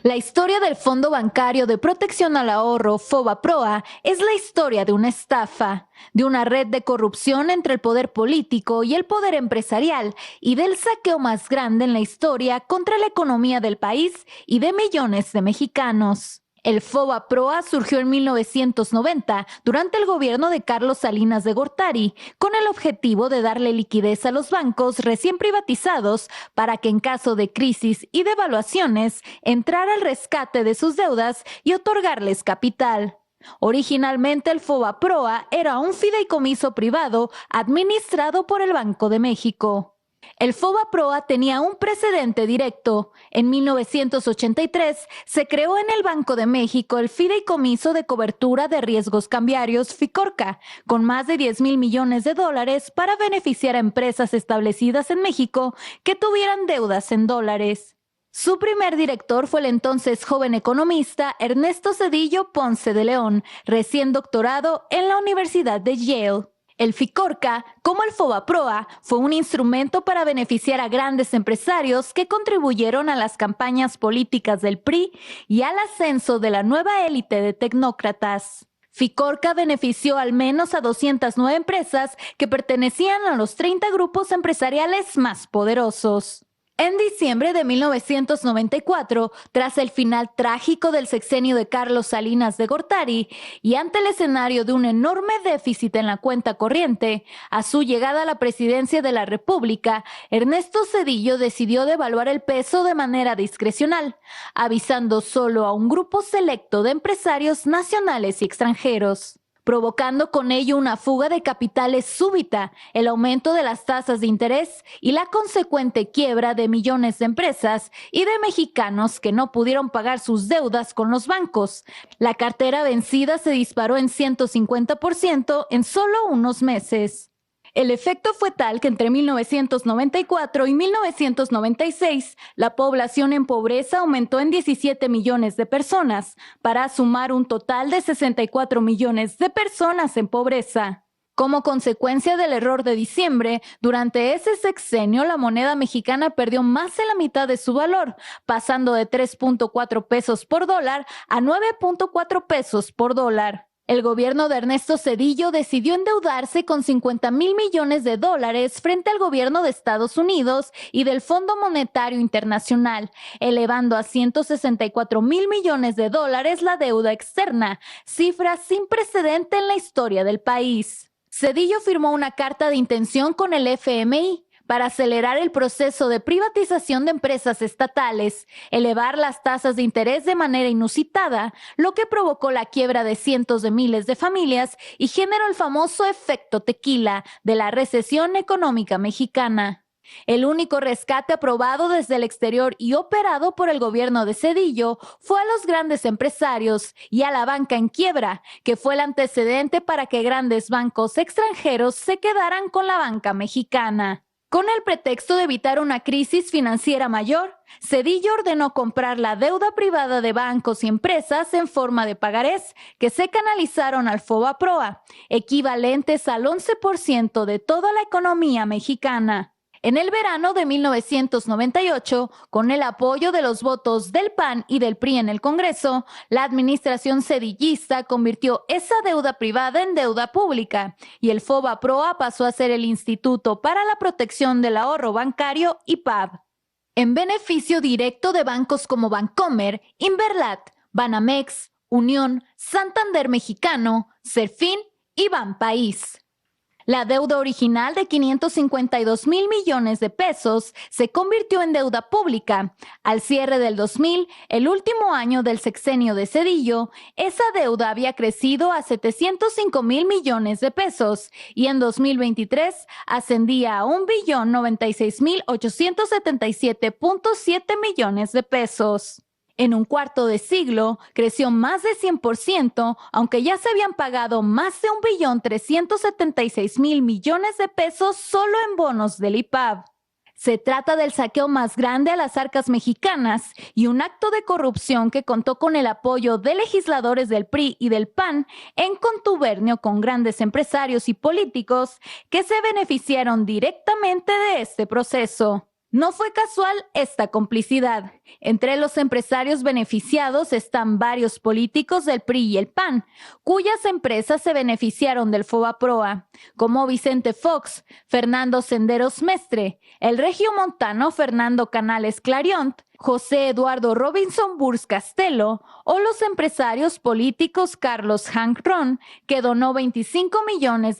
La historia del Fondo Bancario de Protección al Ahorro, FOBAPROA, es la historia de una estafa, de una red de corrupción entre el poder político y el poder empresarial y del saqueo más grande en la historia contra la economía del país y de millones de mexicanos. El FOBAPROA surgió en 1990 durante el gobierno de Carlos Salinas de Gortari, con el objetivo de darle liquidez a los bancos recién privatizados para que en caso de crisis y devaluaciones entrara al rescate de sus deudas y otorgarles capital. Originalmente el FOBAPROA era un fideicomiso privado administrado por el Banco de México. El FOBAPROA tenía un precedente directo. En 1983 se creó en el Banco de México el Fideicomiso de Cobertura de Riesgos Cambiarios FICORCA, con más de 10,000 millones de dólares para beneficiar a empresas establecidas en México que tuvieran deudas en dólares. Su primer director fue el entonces joven economista Ernesto Zedillo Ponce de León, recién doctorado en la Universidad de Yale. El FICORCA, como el FOBAPROA, fue un instrumento para beneficiar a grandes empresarios que contribuyeron a las campañas políticas del PRI y al ascenso de la nueva élite de tecnócratas. FICORCA benefició al menos a 209 empresas que pertenecían a los 30 grupos empresariales más poderosos. En diciembre de 1994, tras el final trágico del sexenio de Carlos Salinas de Gortari y ante el escenario de un enorme déficit en la cuenta corriente, a su llegada a la presidencia de la República, Ernesto Zedillo decidió devaluar el peso de manera discrecional, avisando solo a un grupo selecto de empresarios nacionales y extranjeros, provocando con ello una fuga de capitales súbita, el aumento de las tasas de interés y la consecuente quiebra de millones de empresas y de mexicanos que no pudieron pagar sus deudas con los bancos. La cartera vencida se disparó en 150% en solo unos meses. El efecto fue tal que entre 1994 y 1996 la población en pobreza aumentó en 17 millones de personas, para sumar un total de 64 millones de personas en pobreza. Como consecuencia del error de diciembre, durante ese sexenio la moneda mexicana perdió más de la mitad de su valor, pasando de 3.4 pesos por dólar a 9.4 pesos por dólar. El gobierno de Ernesto Zedillo decidió endeudarse con 50,000 millones de dólares frente al gobierno de Estados Unidos y del Fondo Monetario Internacional, elevando a 164,000 millones de dólares la deuda externa, cifra sin precedente en la historia del país. Zedillo firmó una carta de intención con el FMI para acelerar el proceso de privatización de empresas estatales, elevar las tasas de interés de manera inusitada, lo que provocó la quiebra de cientos de miles de familias y generó el famoso efecto tequila de la recesión económica mexicana. El único rescate aprobado desde el exterior y operado por el gobierno de Zedillo fue a los grandes empresarios y a la banca en quiebra, que fue el antecedente para que grandes bancos extranjeros se quedaran con la banca mexicana. Con el pretexto de evitar una crisis financiera mayor, Zedillo ordenó comprar la deuda privada de bancos y empresas en forma de pagarés que se canalizaron al FOBAPROA, equivalentes al 11% de toda la economía mexicana. En el verano de 1998, con el apoyo de los votos del PAN y del PRI en el Congreso, la administración zedillista convirtió esa deuda privada en deuda pública y el FOBAPROA pasó a ser el Instituto para la Protección del Ahorro Bancario, IPAB, en beneficio directo de bancos como Bancomer, Inverlat, Banamex, Unión, Santander Mexicano, Serfín y Banpaís. La deuda original de 552,000 millones de pesos se convirtió en deuda pública. Al cierre del 2000, el último año del sexenio de Zedillo, esa deuda había crecido a 705,000 millones de pesos y en 2023 ascendía a 1,096,877,7 millones de pesos. En un cuarto de siglo, creció más de 100%, aunque ya se habían pagado más de 1,376,000 millones de pesos solo en bonos del IPAB. Se trata del saqueo más grande a las arcas mexicanas y un acto de corrupción que contó con el apoyo de legisladores del PRI y del PAN en contubernio con grandes empresarios y políticos que se beneficiaron directamente de este proceso. No fue casual esta complicidad. Entre los empresarios beneficiados están varios políticos del PRI y el PAN, cuyas empresas se beneficiaron del FOBAPROA, como Vicente Fox, Fernando Senderos Mestre, el regiomontano Fernando Canales Clariont, José Eduardo Robinson Burs Castelo o los empresarios políticos Carlos Hank Ron, que donó $25 millones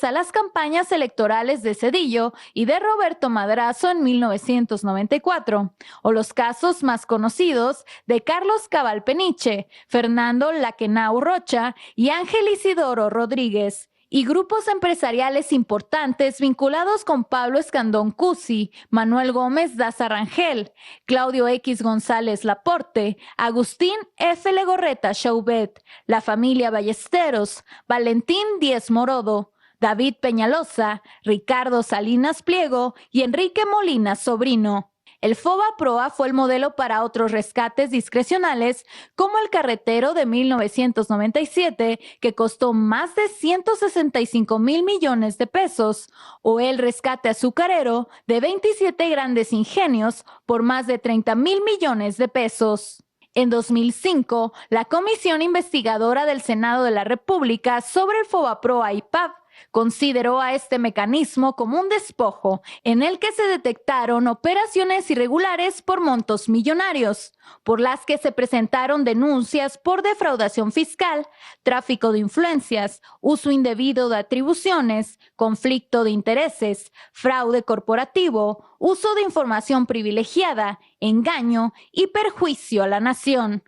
a las campañas electorales de Zedillo y de Roberto Madrazo en 1994, o los casos más conocidos de Carlos Cabal Peniche, Fernando Laquenau Rocha y Ángel Isidoro Rodríguez, y grupos empresariales importantes vinculados con Pablo Escandón Cusi, Manuel Gómez Daza Rangel, Claudio X González Laporte, Agustín F. Legorreta Chaubet, la familia Ballesteros, Valentín Díez Morodo, David Peñalosa, Ricardo Salinas Pliego y Enrique Molina Sobrino. El FOBAPROA fue el modelo para otros rescates discrecionales, como el carretero de 1997, que costó más de 165,000 millones de pesos, o el rescate azucarero de 27 grandes ingenios por más de 30,000 millones de pesos. En 2005, la Comisión Investigadora del Senado de la República sobre el FOBAPROA y PAV consideró a este mecanismo como un despojo en el que se detectaron operaciones irregulares por montos millonarios, por las que se presentaron denuncias por defraudación fiscal, tráfico de influencias, uso indebido de atribuciones, conflicto de intereses, fraude corporativo, uso de información privilegiada, engaño y perjuicio a la nación.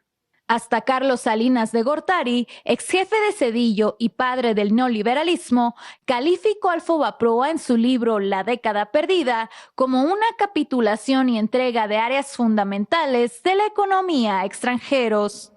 Hasta Carlos Salinas de Gortari, ex jefe de Zedillo y padre del neoliberalismo, calificó al FOBAPROA en su libro La década perdida como una capitulación y entrega de áreas fundamentales de la economía a extranjeros.